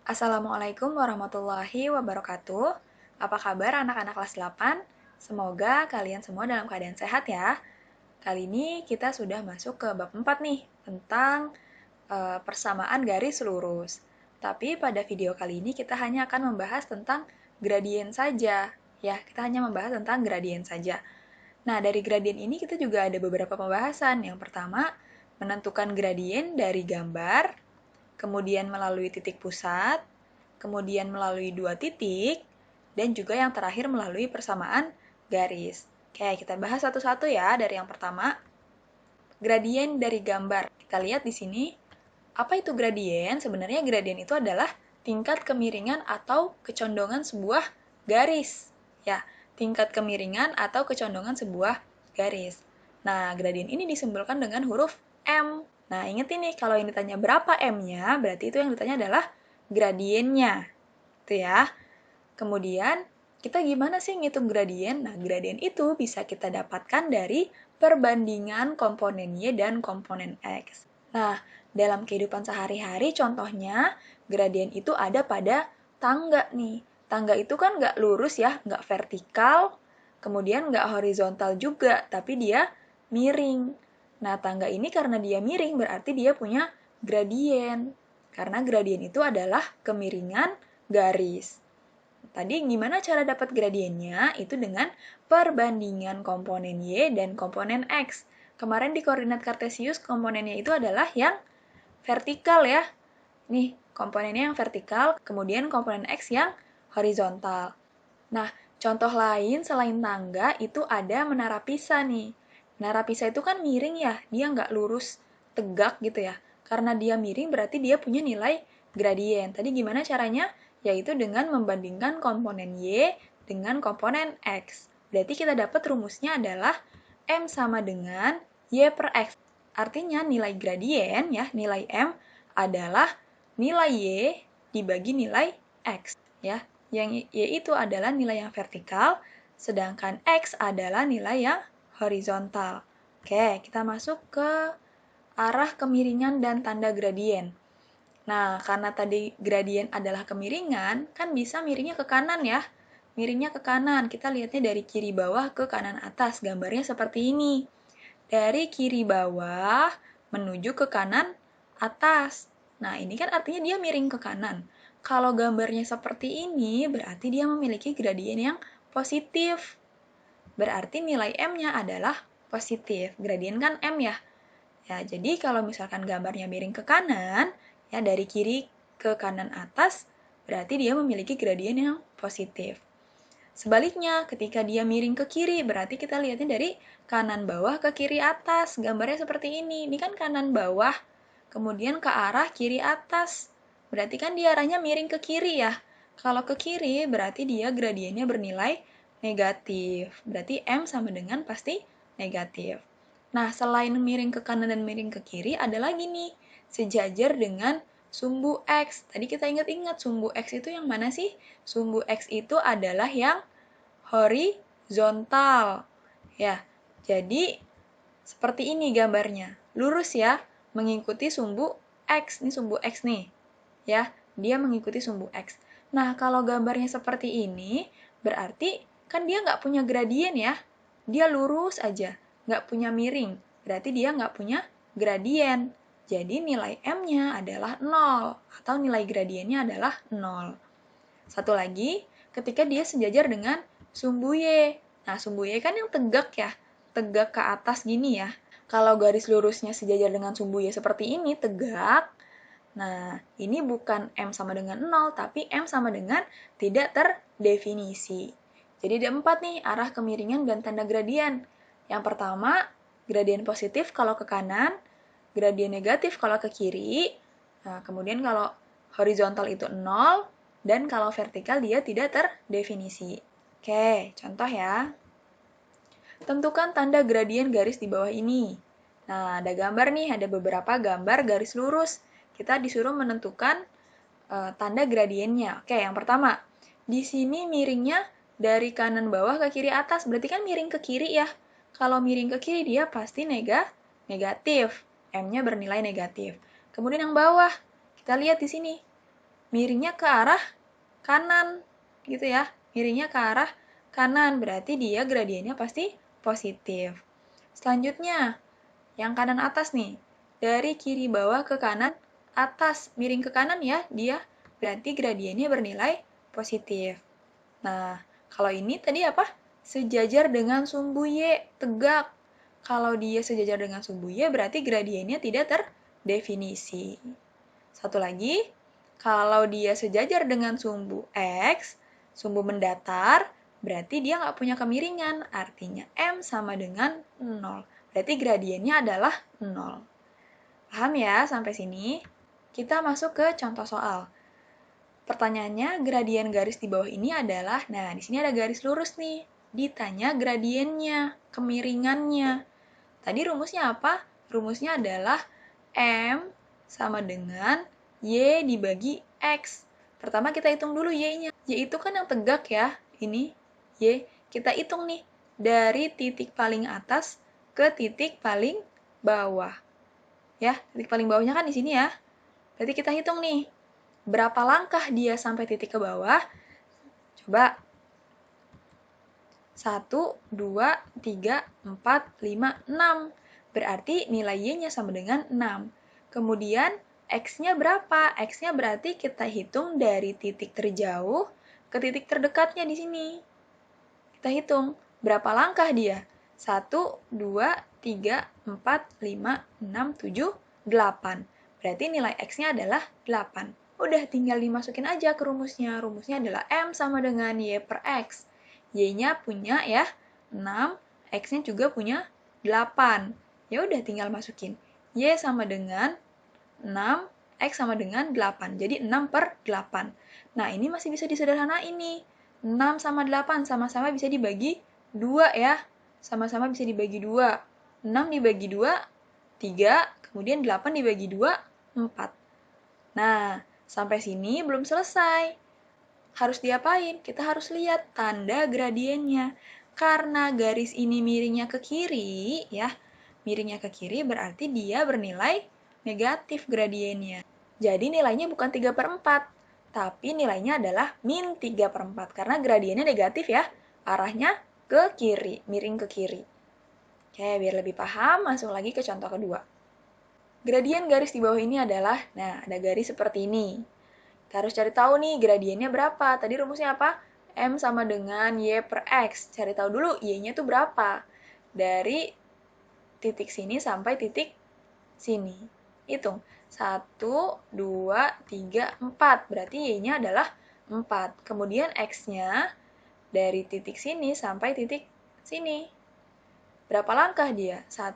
Assalamualaikum warahmatullahi wabarakatuh. Apa kabar anak-anak kelas 8? Semoga kalian semua dalam keadaan sehat ya. Kali ini kita sudah masuk ke bab 4 nih, tentang persamaan garis lurus. Tapi pada video kali ini kita hanya akan membahas tentang gradien saja. Ya, kita hanya membahas tentang gradien saja. Nah, dari gradien ini kita juga ada beberapa pembahasan. Yang pertama, menentukan gradien dari gambar, kemudian melalui titik pusat, kemudian melalui dua titik, dan juga yang terakhir melalui persamaan garis. Oke, kita bahas satu-satu ya. Dari yang pertama, gradien dari gambar. Kita lihat di sini, apa itu gradien? Sebenarnya gradien itu adalah tingkat kemiringan atau kecondongan sebuah garis. Ya, tingkat kemiringan atau kecondongan sebuah garis. Nah, gradien ini disimbolkan dengan huruf M. Nah, ingat ini, kalau yang ditanya berapa M-nya, berarti itu yang ditanya adalah gradiennya. Itu ya. Kemudian, kita gimana sih ngitung gradien? Nah, gradien itu bisa kita dapatkan dari perbandingan komponen Y dan komponen X. Nah, dalam kehidupan sehari-hari, contohnya, gradien itu ada pada tangga nih. Tangga itu kan nggak lurus ya, nggak vertikal, kemudian nggak horizontal juga, tapi dia miring. Nah, tangga ini karena dia miring, berarti dia punya gradien. Karena gradien itu adalah kemiringan garis. Tadi gimana cara dapat gradiennya? Itu dengan perbandingan komponen Y dan komponen X. Kemarin di koordinat kartesius komponennya itu adalah yang vertikal ya. Nih, komponennya yang vertikal, kemudian komponen X yang horizontal. Nah, contoh lain selain tangga itu ada menara Pisa nih. Menara Pisa itu kan miring ya, dia nggak lurus tegak gitu ya. Karena dia miring berarti dia punya nilai gradien. Tadi gimana caranya? Yaitu dengan membandingkan komponen Y dengan komponen X. Berarti kita dapat rumusnya adalah M sama dengan Y per X. Artinya nilai gradien ya, nilai M adalah nilai Y dibagi nilai X ya. Yang Y itu adalah nilai yang vertikal, sedangkan X adalah nilai yang horizontal. Oke, kita masuk ke arah kemiringan dan tanda gradien. Nah, karena tadi gradien adalah kemiringan, kan bisa miringnya ke kanan ya. Miringnya ke kanan, kita lihatnya dari kiri bawah ke kanan atas. Gambarnya seperti ini. Dari kiri bawah menuju ke kanan atas. Nah, ini kan artinya dia miring ke kanan. Kalau gambarnya seperti ini, berarti dia memiliki gradien yang positif. Berarti nilai M-nya adalah positif. Gradien kan M ya. Ya, jadi kalau misalkan gambarnya miring ke kanan, ya dari kiri ke kanan atas, berarti dia memiliki gradien yang positif. Sebaliknya, ketika dia miring ke kiri, berarti kita lihatnya dari kanan bawah ke kiri atas. Gambarnya seperti ini. Ini kan kanan bawah, kemudian ke arah kiri atas. Berarti kan dia arahnya miring ke kiri ya. Kalau ke kiri, berarti dia gradiennya bernilai negatif. Berarti M sama dengan pasti negatif. Nah, selain miring ke kanan dan miring ke kiri, ada lagi nih, sejajar dengan sumbu X. Tadi kita ingat-ingat, sumbu X itu yang mana sih? Sumbu X itu adalah yang horizontal. Ya, jadi seperti ini gambarnya. Lurus ya, mengikuti sumbu X. Ini sumbu X nih. Ya, dia mengikuti sumbu X. Nah, kalau gambarnya seperti ini, berarti kan dia nggak punya gradien ya. Dia lurus aja, nggak punya miring. Berarti dia nggak punya gradien. Jadi nilai M-nya adalah 0, atau nilai gradiennya adalah 0. Satu lagi, ketika dia sejajar dengan sumbu Y. Nah, sumbu Y kan yang tegak ya, tegak ke atas gini ya. Kalau garis lurusnya sejajar dengan sumbu Y seperti ini, tegak. Nah, ini bukan M sama dengan 0, tapi M sama dengan tidak terdefinisi. Jadi ada 4 nih arah kemiringan dan tanda gradien. Yang pertama, gradien positif kalau ke kanan, gradien negatif kalau ke kiri, nah, kemudian kalau horizontal itu 0, dan kalau vertikal dia tidak terdefinisi. Oke, contoh ya. Tentukan tanda gradien garis di bawah ini. Nah, ada gambar nih, ada beberapa gambar garis lurus. Kita disuruh menentukan tanda gradiennya. Oke, yang pertama, di sini miringnya dari kanan bawah ke kiri atas, berarti kan miring ke kiri ya. Kalau miring ke kiri dia pasti negatif. M-nya bernilai negatif. Kemudian yang bawah, kita lihat di sini. miringnya ke arah kanan, gitu ya. Miringnya ke arah kanan, berarti dia gradiennya pasti positif. Selanjutnya, yang kanan atas nih. Dari kiri bawah ke kanan atas, miring ke kanan ya dia, berarti gradiennya bernilai positif. Nah, kalau ini tadi apa? Sejajar dengan sumbu Y, tegak. Kalau dia sejajar dengan sumbu Y, berarti gradiennya tidak terdefinisi. Satu lagi, kalau dia sejajar dengan sumbu X, sumbu mendatar, berarti dia nggak punya kemiringan. Artinya M sama dengan 0. Berarti gradiennya adalah 0. Paham ya sampai sini? Kita masuk ke contoh soal. Pertanyaannya, gradien garis di bawah ini adalah, nah di sini ada garis lurus nih. Ditanya gradiennya, kemiringannya. Tadi rumusnya apa? Rumusnya adalah M sama dengan Y dibagi X. Pertama kita hitung dulu Y-nya. Y itu kan yang tegak ya, ini Y. Kita hitung nih, dari titik paling atas ke titik paling bawah. Ya, titik paling bawahnya kan di sini ya. Berarti kita hitung nih, berapa langkah dia sampai titik ke bawah? Coba. 1, 2, 3, 4, 5, 6. Berarti nilai Y-nya sama dengan 6. Kemudian X-nya berapa? X-nya berarti kita hitung dari titik terjauh ke titik terdekatnya di sini. Kita hitung berapa langkah dia? 1, 2, 3, 4, 5, 6, 7, 8. Berarti nilai X-nya adalah 8. Udah tinggal dimasukin aja ke rumusnya. Rumusnya adalah M sama dengan Y per X. Y-nya punya ya 6, X-nya juga punya 8. Ya udah tinggal masukin. Y sama dengan 6, X sama dengan 8. Jadi 6 per 8. Nah, ini masih bisa disederhanain nih. 6 sama 8 sama-sama bisa dibagi 2 ya. Sama-sama bisa dibagi 2. 6 dibagi 2, 3. Kemudian 8 dibagi 2, 4. Nah, sampai sini belum selesai. Harus diapain? Kita harus lihat tanda gradiennya. Karena garis ini miringnya ke kiri, ya, miringnya ke kiri berarti dia bernilai negatif gradiennya. Jadi nilainya bukan 3 per 4, tapi nilainya adalah min 3 per 4, karena gradiennya negatif ya, arahnya ke kiri, miring ke kiri. Oke, biar lebih paham, langsung lagi ke contoh kedua. Gradien garis di bawah ini adalah, nah, ada garis seperti ini. Kita harus cari tahu nih gradiennya berapa. Tadi rumusnya apa? M sama dengan Y per X. Cari tahu dulu Y-nya itu berapa. Dari titik sini sampai titik sini. Hitung. 1, 2, 3, 4. Berarti Y-nya adalah 4. Kemudian X-nya dari titik sini sampai titik sini. Berapa langkah dia? 1,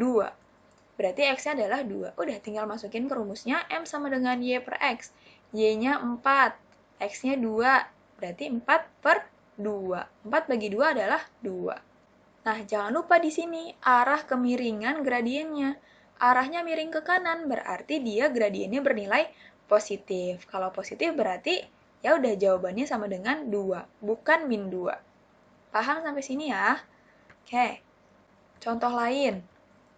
2. Berarti X-nya adalah 2. Udah, tinggal masukin ke rumusnya M sama dengan Y per X. Y-nya 4, X-nya 2, berarti 4 per 2. 4 bagi 2 adalah 2. Nah, jangan lupa di sini arah kemiringan gradiennya. Arahnya miring ke kanan, berarti dia gradiennya bernilai positif. Kalau positif berarti ya udah jawabannya sama dengan 2, bukan min 2. Paham sampai sini ya? Oke, contoh lain.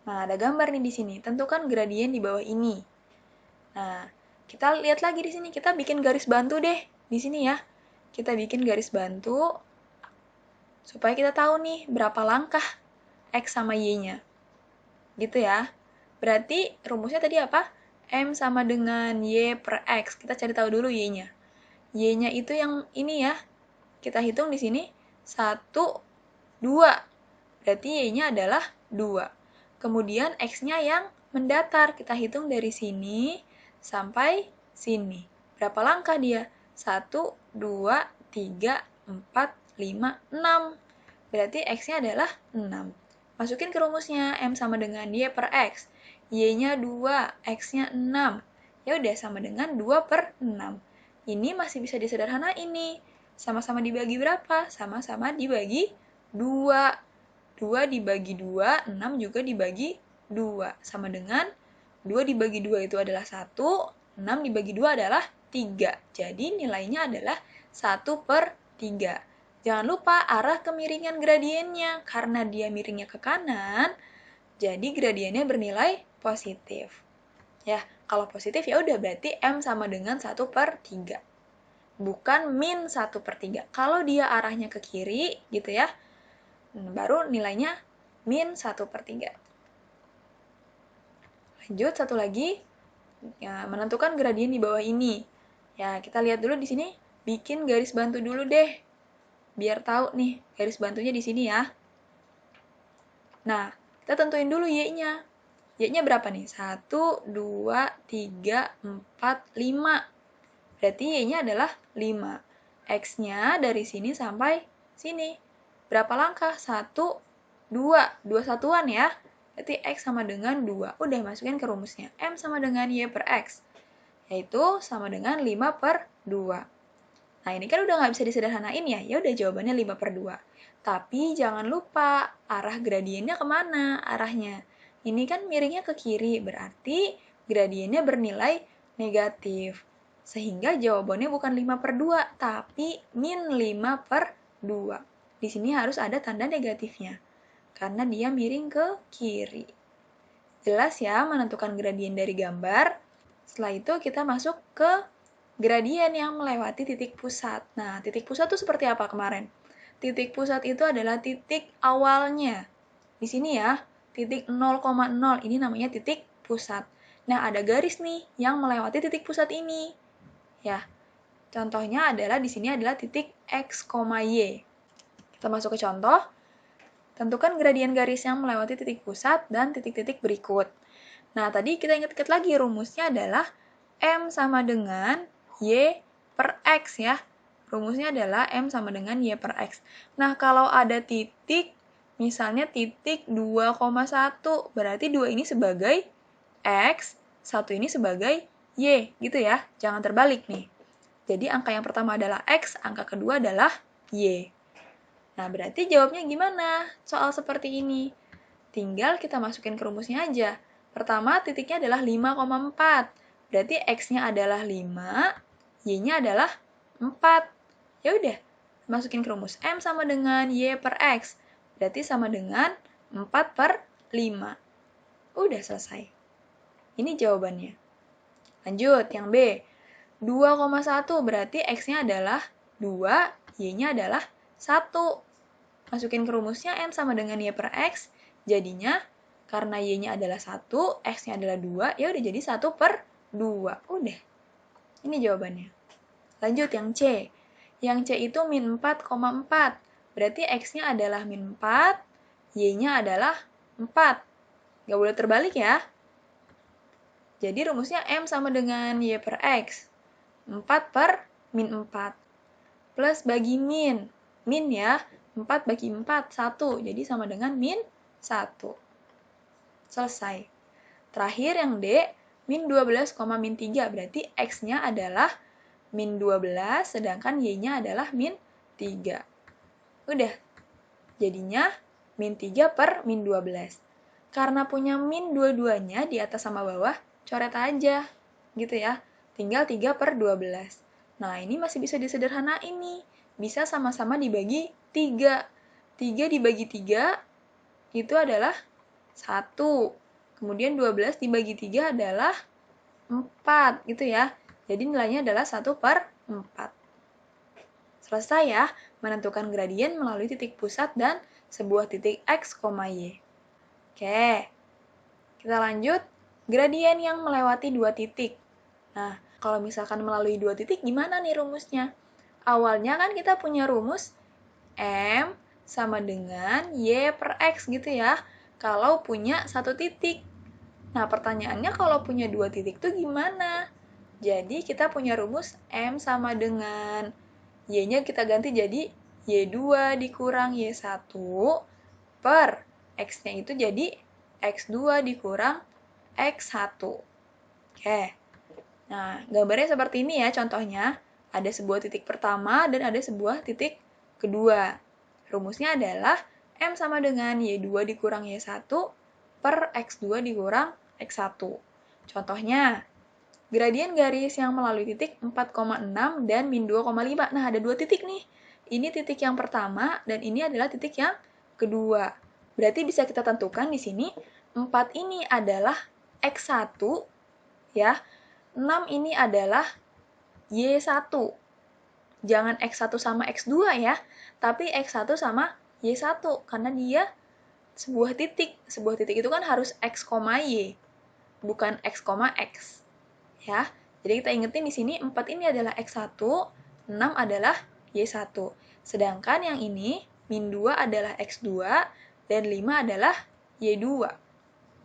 Nah, ada gambar nih di sini. Tentukan gradien di bawah ini. Nah, kita lihat lagi di sini, kita bikin garis bantu deh di sini ya. Kita bikin garis bantu supaya kita tahu nih berapa langkah X sama Y-nya. Gitu ya. Berarti rumusnya tadi apa? M sama dengan Y per X. Kita cari tahu dulu Y-nya. Y-nya itu yang ini ya. Kita hitung di sini 1, 2. Berarti Y-nya adalah 2. Kemudian X-nya yang mendatar. Kita hitung dari sini sampai sini. Berapa langkah dia? 1, 2, 3, 4, 5, 6. Berarti X-nya adalah 6. Masukin ke rumusnya, M sama dengan Y per X. Y-nya 2, X-nya 6. Ya udah sama dengan 2 per 6. Ini masih bisa disederhanain ini. Sama-sama dibagi berapa? Sama-sama dibagi 2. 2 dibagi 2, 6 juga dibagi 2. Sama dengan 2 dibagi 2 itu adalah 1, 6 dibagi 2 adalah 3. Jadi nilainya adalah 1 per 3. Jangan lupa arah kemiringan gradiennya. Karena dia miringnya ke kanan, jadi gradiennya bernilai positif. Ya, Kalau positif ya udah berarti M sama dengan 1/3. Bukan min 1/3. Kalau dia arahnya ke kiri gitu ya, baru nilainya min 1/3. Lanjut, satu lagi, ya, menentukan gradien di bawah ini. Ya, kita lihat dulu di sini, bikin garis bantu dulu deh. Biar tahu nih, garis bantunya di sini ya. Nah, kita tentuin dulu Y-nya. Y-nya berapa nih? 1, 2, 3, 4, 5. Berarti Y-nya adalah 5. X-nya dari sini sampai sini. Berapa langkah? 1, 2. 2 satuan ya. Berarti X sama dengan 2. Udah, masukin ke rumusnya. M sama dengan Y per X. Yaitu sama dengan 5/2. Nah, ini kan udah nggak bisa disederhanain ya. Ya udah, jawabannya 5/2. Tapi jangan lupa, arah gradiennya kemana arahnya. Ini kan miringnya ke kiri, berarti gradiennya bernilai negatif. Sehingga jawabannya bukan 5/2, tapi min 5/2. Di sini harus ada tanda negatifnya, karena dia miring ke kiri. Jelas ya menentukan gradien dari gambar. Setelah itu kita masuk ke gradien yang melewati titik pusat. Nah, titik pusat itu seperti apa kemarin? Titik pusat itu adalah titik awalnya. Di sini ya, titik 0,0 ini namanya titik pusat. Nah, ada garis nih yang melewati titik pusat ini. Ya, contohnya adalah di sini adalah titik X, Y. Kita masuk ke contoh. Tentukan gradien garis yang melewati titik pusat dan titik-titik berikut. Nah, tadi kita ingat-ingat lagi rumusnya adalah M sama dengan Y per X ya. Rumusnya adalah M sama dengan Y per X. Nah, kalau ada titik, misalnya titik 2,1, berarti 2 ini sebagai X, 1 ini sebagai Y, gitu ya. Jangan terbalik nih. Jadi, angka yang pertama adalah X, angka kedua adalah Y. Nah, berarti jawabnya gimana soal seperti ini? Tinggal kita masukin ke rumusnya aja. Pertama, titiknya adalah 5,4. Berarti X-nya adalah 5, Y-nya adalah 4. Ya udah, masukin ke rumus. M sama dengan Y per X. Berarti sama dengan 4/5. Udah selesai. Ini jawabannya. Lanjut, yang B. 2,1 berarti X-nya adalah 2, Y-nya adalah 1. Masukin ke rumusnya M sama dengan Y per X, jadinya karena Y-nya adalah 1, X-nya adalah 2, ya udah jadi 1/2. Udah. Ini jawabannya. Lanjut yang C. Yang C itu min 4,4. Berarti X-nya adalah min 4, Y-nya adalah 4. Nggak boleh terbalik ya. Jadi rumusnya M sama dengan Y per X. 4/min 4. Plus bagi min. Min ya. 4 bagi 4, 1. Jadi sama dengan min 1. Selesai. Terakhir yang D, min 12, min 3. Berarti X-nya adalah min 12, sedangkan Y-nya adalah min 3. Udah. Jadinya min 3/min 12. Karena punya min dua-duanya di atas sama bawah, coret aja. Gitu ya. Tinggal 3/12. Nah, ini masih bisa disederhanain nih. Bisa sama-sama dibagi 3. 3 dibagi 3 itu adalah 1. Kemudian 12 dibagi 3 adalah 4 gitu ya. Jadi nilainya adalah 1/4. Selesai ya, menentukan gradien melalui titik pusat dan sebuah titik X, Y. Oke, kita lanjut. Gradien yang melewati dua titik. Nah, kalau misalkan melalui dua titik, gimana nih rumusnya? Awalnya kan kita punya rumus M sama dengan Y per X gitu ya, kalau punya satu titik. Nah, pertanyaannya kalau punya dua titik tuh gimana? Jadi, kita punya rumus M sama dengan Y-nya kita ganti jadi Y2 dikurang Y1 per X-nya itu jadi X2 dikurang X1. Oke. Nah, gambarnya seperti ini ya contohnya. Ada sebuah titik pertama dan ada sebuah titik kedua. Rumusnya adalah M sama dengan Y2 dikurang Y1 per X2 dikurang X1. Contohnya, gradien garis yang melalui titik 4,6 dan min 2,5. Nah, ada dua titik nih. Ini titik yang pertama dan ini adalah titik yang kedua. Berarti bisa kita tentukan di sini 4 ini adalah X1, ya. 6 ini adalah Y1. Jangan X1 sama X2 ya, tapi X1 sama Y1, karena dia sebuah titik. Sebuah titik itu kan harus X, Y, bukan X, X. Ya, jadi kita ingetin di sini 4 ini adalah X1, 6 adalah Y1. Sedangkan yang ini, min 2 adalah X2, dan 5 adalah Y2.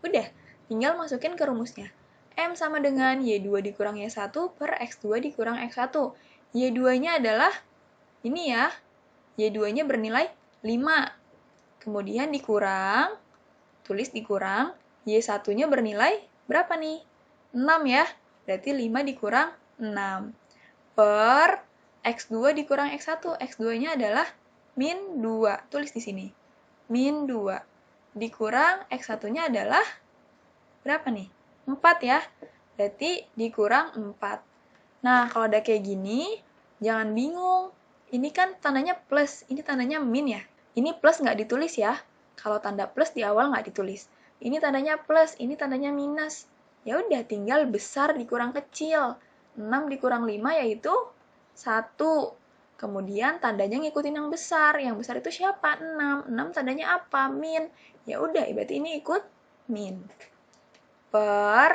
Udah, tinggal masukin ke rumusnya. M sama dengan Y2 dikurang Y1 per X2 dikurang X1. Y2-nya adalah ini ya, Y2-nya bernilai 5. Kemudian dikurang, tulis dikurang, Y1-nya bernilai berapa nih? 6 ya, berarti 5 dikurang 6. Per X2 dikurang X1, X2-nya adalah min 2, tulis di sini. Min 2. Dikurang X1-nya adalah berapa nih? 4 ya, berarti dikurang 4. Nah, kalau ada kayak gini, jangan bingung. Ini kan tandanya plus, ini tandanya min ya. Ini plus nggak ditulis ya. Kalau tanda plus di awal nggak ditulis. Ini tandanya plus, ini tandanya minus. Ya udah, tinggal besar dikurang kecil. 6 dikurang 5 yaitu 1. Kemudian tandanya ngikutin yang besar. Yang besar itu siapa? 6. 6 tandanya apa? Min. Ya udah, berarti ini ikut min. Per,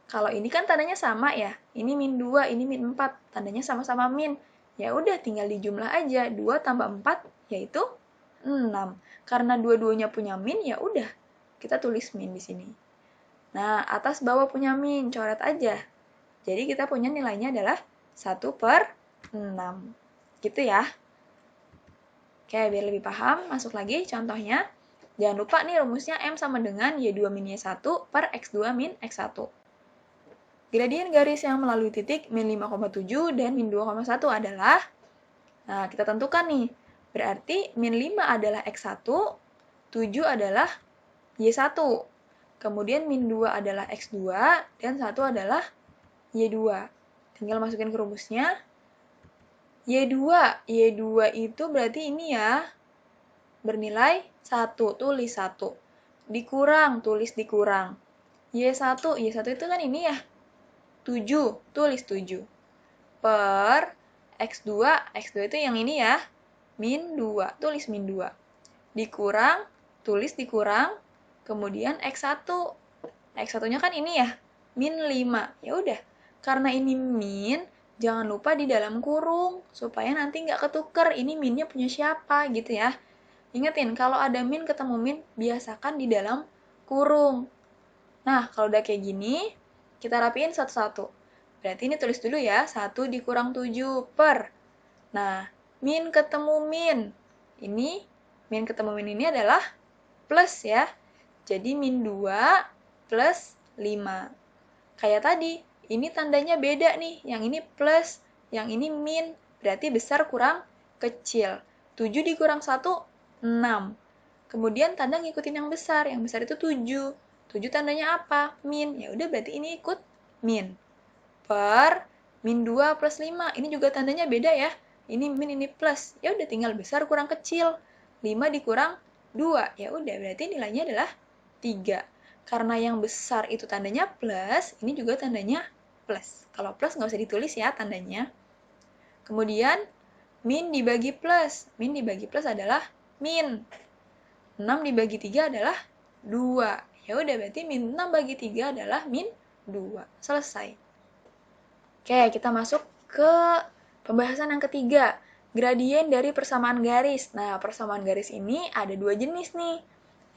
kalau ini kan tandanya sama ya. Ini min 2, ini min 4. Tandanya sama-sama min. Ya udah, tinggal dijumlah aja. 2 tambah 4 yaitu 6. Karena dua-duanya punya min, ya udah. Kita tulis min di sini. Nah, atas bawah punya min, coret aja. Jadi kita punya nilainya adalah 1 per 6. Gitu ya. Oke, biar lebih paham, masuk lagi contohnya. Jangan lupa nih rumusnya M sama dengan Y2 min Y1 per X2 min X1. Gradien garis yang melalui titik min 5,7 dan min 2,1 adalah, nah kita tentukan nih, berarti min 5 adalah X1, 7 adalah Y1. Kemudian min 2 adalah X2, dan 1 adalah Y2. Tinggal masukin ke rumusnya. Y2 itu berarti ini ya, bernilai 1, tulis 1. Dikurang, tulis dikurang. Y1 itu kan ini ya, 7, tulis 7. Per X2 itu yang ini ya, min 2, tulis min 2. Dikurang, tulis dikurang, kemudian X1. X1-nya kan ini ya, min 5. Ya udah, karena ini min, jangan lupa di dalam kurung, supaya nanti nggak ketuker, ini minnya punya siapa, gitu ya. Ingetin, kalau ada min ketemu min, biasakan di dalam kurung. Nah, kalau udah kayak gini, kita rapiin satu-satu. Berarti ini tulis dulu ya, 1 dikurang 7 per. Nah, min ketemu min. Ini, min ketemu min ini adalah plus ya. Jadi min 2 plus 5. Kayak tadi, ini tandanya beda nih. Yang ini plus, yang ini min. Berarti besar kurang kecil. 7 dikurang 1, 6. Kemudian tanda ngikutin yang besar itu 7. 7 tandanya apa? Min. Ya udah, berarti ini ikut min. Per min 2 plus 5. Ini juga tandanya beda ya. Ini min, ini plus. Ya udah, tinggal besar kurang kecil. 5 dikurang 2. Ya udah, berarti nilainya adalah 3. Karena yang besar itu tandanya plus, ini juga tandanya plus. Kalau plus nggak usah ditulis ya tandanya. Kemudian min dibagi plus. Min dibagi plus adalah min. 6 dibagi 3 adalah 2. Ya udah, berarti min 6 bagi 3 adalah min 2. Selesai. Oke, kita masuk ke pembahasan yang ketiga. Gradien dari persamaan garis. Nah, persamaan garis ini ada 2 jenis nih.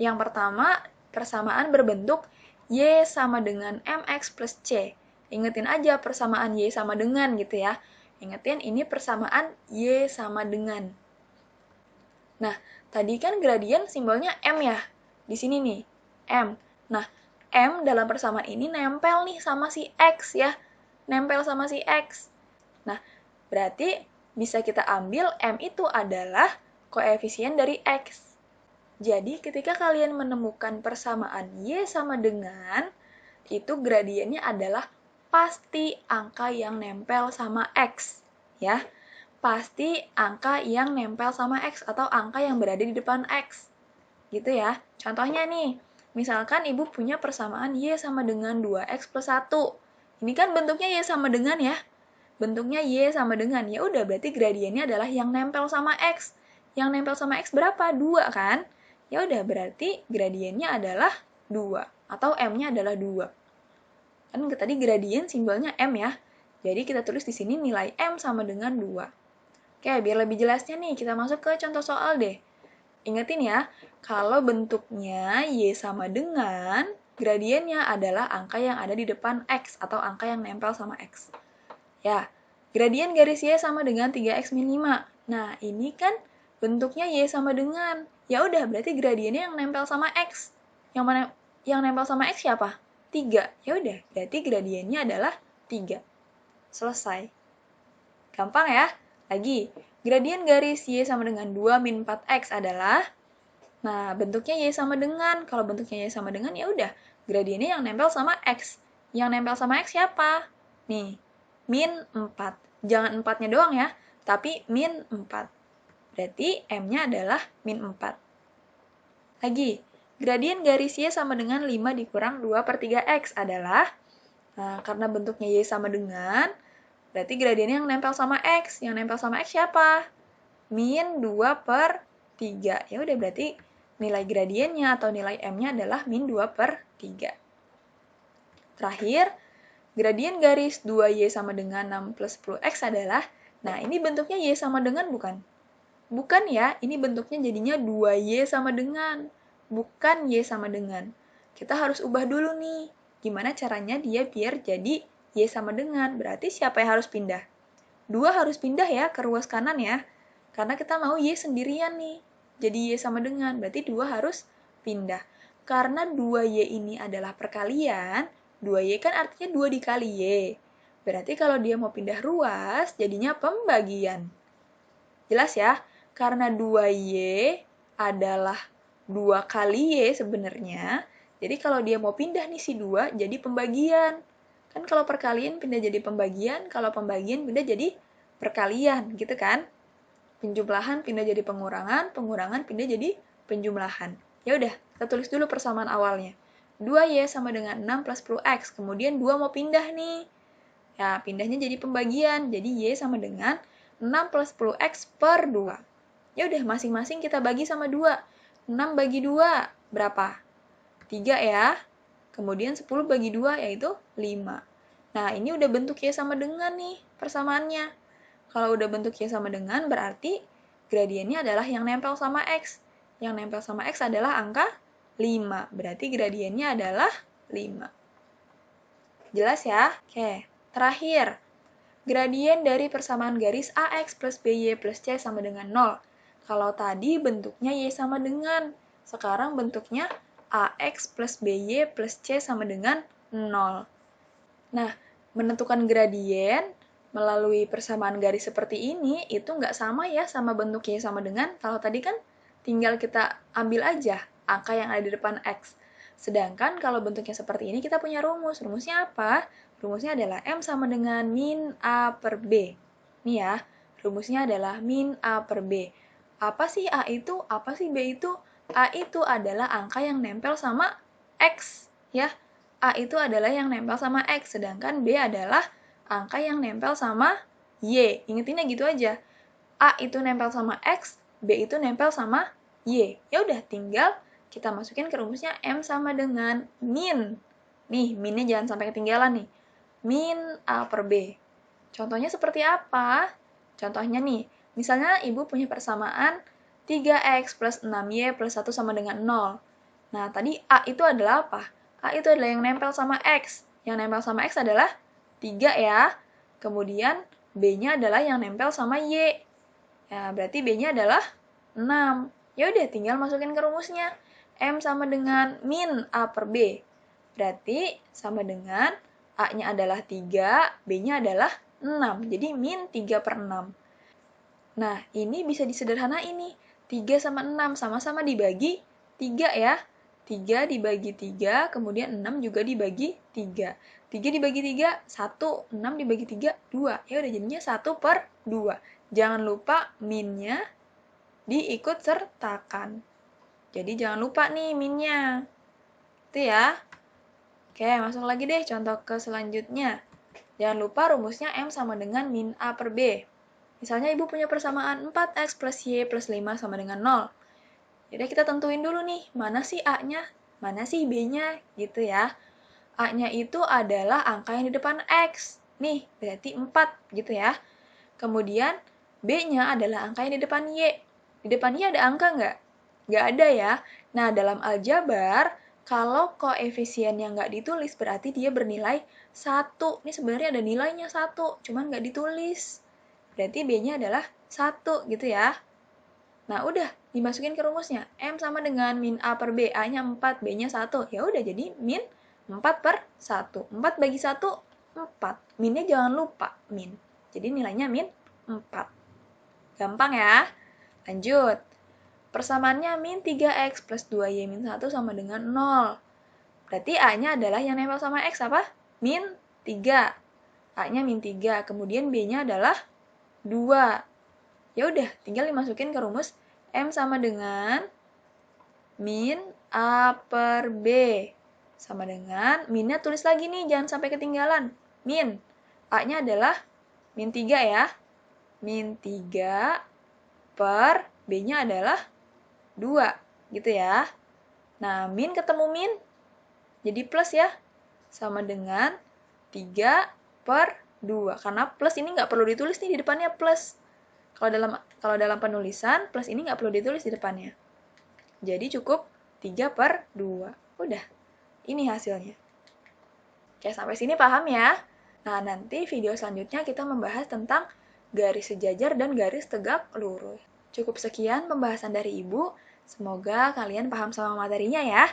Yang pertama, persamaan berbentuk Y sama dengan MX plus C. Ingetin aja persamaan Y sama dengan gitu ya. Ingetin ini persamaan Y sama dengan. Nah, tadi kan gradien simbolnya M ya. Di sini nih, M. Nah, M dalam persamaan ini nempel nih sama si X ya. Nempel sama si X. Nah, berarti bisa kita ambil M itu adalah koefisien dari X. Jadi, ketika kalian menemukan persamaan Y sama dengan, itu gradiennya adalah pasti angka yang nempel sama X. Ya. Pasti angka yang nempel sama X atau angka yang berada di depan X. Gitu ya. Contohnya nih, misalkan ibu punya persamaan Y sama dengan 2X plus 1. Ini kan bentuknya Y sama dengan ya. Bentuknya Y sama dengan. Ya udah, berarti gradiennya adalah yang nempel sama X. Yang nempel sama X berapa? 2 kan? Ya udah, berarti gradiennya adalah 2. Atau M-nya adalah 2. Kan tadi gradien simbolnya M ya. Jadi kita tulis di sini nilai M sama dengan 2. Oke, biar lebih jelasnya nih, kita masuk ke contoh soal deh. Ingetin ya, kalau bentuknya Y sama dengan, gradiennya adalah angka yang ada di depan X atau angka yang nempel sama X. Ya, gradien garis Y sama dengan 3X min 5. Nah, ini kan bentuknya Y sama dengan. Ya udah, berarti gradiennya yang nempel sama X. Yang nempel sama X siapa? 3. Ya udah, berarti gradiennya adalah 3. Selesai. Gampang ya? Lagi, gradien garis Y sama dengan 2 min 4X adalah, nah, bentuknya Y sama dengan. Kalau bentuknya Y sama dengan, ya udah, gradiennya yang nempel sama X. Yang nempel sama X siapa? Nih, min 4. Jangan 4-nya doang ya, tapi min 4. Berarti M-nya adalah min 4. Lagi, gradien garis Y sama dengan 5 dikurang 2 per 3X adalah, nah, karena bentuknya Y sama dengan, berarti gradiennya yang nempel sama X. Yang nempel sama X siapa? Min 2 per 3. Ya udah, berarti nilai gradiennya atau nilai M-nya adalah min 2 per 3. Terakhir, gradien garis 2Y sama dengan 6 plus 10X adalah, nah ini bentuknya Y sama dengan bukan? Bukan ya, ini bentuknya jadinya 2Y sama dengan, bukan Y sama dengan. Kita harus ubah dulu nih, gimana caranya dia biar jadi Y sama dengan, berarti siapa yang harus pindah? 2 harus pindah ya ke ruas kanan ya, karena kita mau Y sendirian nih, jadi Y sama dengan, berarti 2 harus pindah. Karena 2Y ini adalah perkalian, 2Y kan artinya 2 dikali Y. Berarti kalau dia mau pindah ruas, jadinya pembagian. Jelas ya? Karena 2Y adalah 2 kali Y sebenarnya, jadi kalau dia mau pindah nih si 2, jadi pembagian. Kan kalau perkalian pindah jadi pembagian, kalau pembagian pindah jadi perkalian, gitu kan? Penjumlahan pindah jadi pengurangan, pengurangan pindah jadi penjumlahan. Ya udah, kita tulis dulu persamaan awalnya. 2Y sama dengan 6 plus 10X, kemudian 2 mau pindah nih. Ya, pindahnya jadi pembagian, jadi Y sama dengan 6 plus 10X per 2. Ya udah, masing-masing kita bagi sama 2. 6 bagi 2, berapa? 3 ya. Kemudian 10 bagi 2, yaitu 5. Nah, ini udah bentuk Y sama dengan nih, persamaannya. Kalau udah bentuk Y sama dengan, berarti gradiennya adalah yang nempel sama X. Yang nempel sama X adalah angka 5. Berarti gradiennya adalah 5. Jelas ya? Oke, terakhir. Gradien dari persamaan garis AX plus BY plus C sama dengan 0. Kalau tadi bentuknya Y sama dengan, sekarang bentuknya AX plus BY plus C sama dengan 0. Nah, menentukan gradien melalui persamaan garis seperti ini, itu nggak sama ya sama bentuk Y sama dengan. Kalau tadi kan tinggal kita ambil aja angka yang ada di depan X. Sedangkan kalau bentuknya seperti ini, kita punya rumus. Rumusnya apa? Rumusnya adalah M sama dengan min A per B. Nih ya, rumusnya adalah min A per B. Apa sih A itu? Apa sih B itu? A itu adalah angka yang nempel sama X, ya. A itu adalah yang nempel sama X, sedangkan B adalah angka yang nempel sama Y. Ingetinnya gitu aja. A itu nempel sama X, B itu nempel sama Y. Ya udah, tinggal kita masukin ke rumusnya M sama dengan min. Nih, minnya jangan sampai ketinggalan nih. Min A per B. Contohnya seperti apa? Contohnya nih, misalnya ibu punya persamaan 3X plus 6Y plus 1 sama dengan 0. Nah, tadi A itu adalah apa? A itu adalah yang nempel sama X. Yang nempel sama X adalah 3 ya. Kemudian B-nya adalah yang nempel sama Y. Ya, berarti B-nya adalah 6. Ya udah, tinggal masukin ke rumusnya. M sama dengan min A per B. Berarti sama dengan A-nya adalah 3, B-nya adalah 6. Jadi min 3 per 6. Nah, ini bisa disederhanain nih. 3 sama 6 sama-sama dibagi 3 ya. 3 dibagi 3, kemudian 6 juga dibagi 3. 3 dibagi 3, 1. 6 dibagi 3, 2. Ya udah, jadinya 1 per 2. Jangan lupa minnya diikut sertakan. Jadi jangan lupa nih minnya. Itu ya. Oke, masuk lagi deh contoh ke selanjutnya. Jangan lupa rumusnya M sama dengan min A per B. Misalnya ibu punya persamaan 4X plus Y plus 5 sama dengan 0. Jadi kita tentuin dulu nih, mana sih A-nya, mana sih B-nya, gitu ya. A-nya itu adalah angka yang di depan X. Nih, berarti 4, gitu ya. Kemudian, B-nya adalah angka yang di depan Y. Di depan Y ada angka nggak? Nggak ada ya. Nah, dalam aljabar, kalau koefisiennya nggak ditulis, berarti dia bernilai 1. Ini sebenarnya ada nilainya 1, cuman nggak ditulis. Berarti B-nya adalah 1, gitu ya. Nah, udah dimasukin ke rumusnya. M sama dengan min A per B. A-nya 4, B-nya 1. Ya udah, jadi min 4 per 1. 4 bagi 1, 4. Minnya jangan lupa, min. Jadi nilainya min 4. Gampang ya? Lanjut. Persamaannya min 3X plus 2Y min 1 sama dengan 0. Berarti A-nya adalah yang nempel sama X apa? Min 3. A-nya min 3. Kemudian B-nya adalah 2. Ya udah, tinggal dimasukin ke rumus M sama dengan min A per B. Sama dengan, minnya tulis lagi nih, jangan sampai ketinggalan. Min, A-nya adalah min 3 ya. Min 3 per B-nya adalah 2, gitu ya. Nah, min ketemu min, jadi plus ya. Sama dengan 3 per 2. Karena plus ini nggak perlu ditulis nih, di depannya plus. Kalau dalam penulisan, plus ini nggak perlu ditulis di depannya. Jadi cukup 3 per 2. Udah, ini hasilnya. Oke, sampai sini paham ya? Nah, nanti video selanjutnya kita membahas tentang garis sejajar dan garis tegak lurus. Cukup sekian pembahasan dari Ibu. Semoga kalian paham sama materinya ya.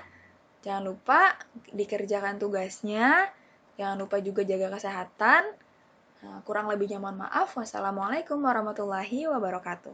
Jangan lupa dikerjakan tugasnya. Jangan lupa juga jaga kesehatan. Kurang lebihnya mohon maaf. Wassalamualaikum warahmatullahi wabarakatuh.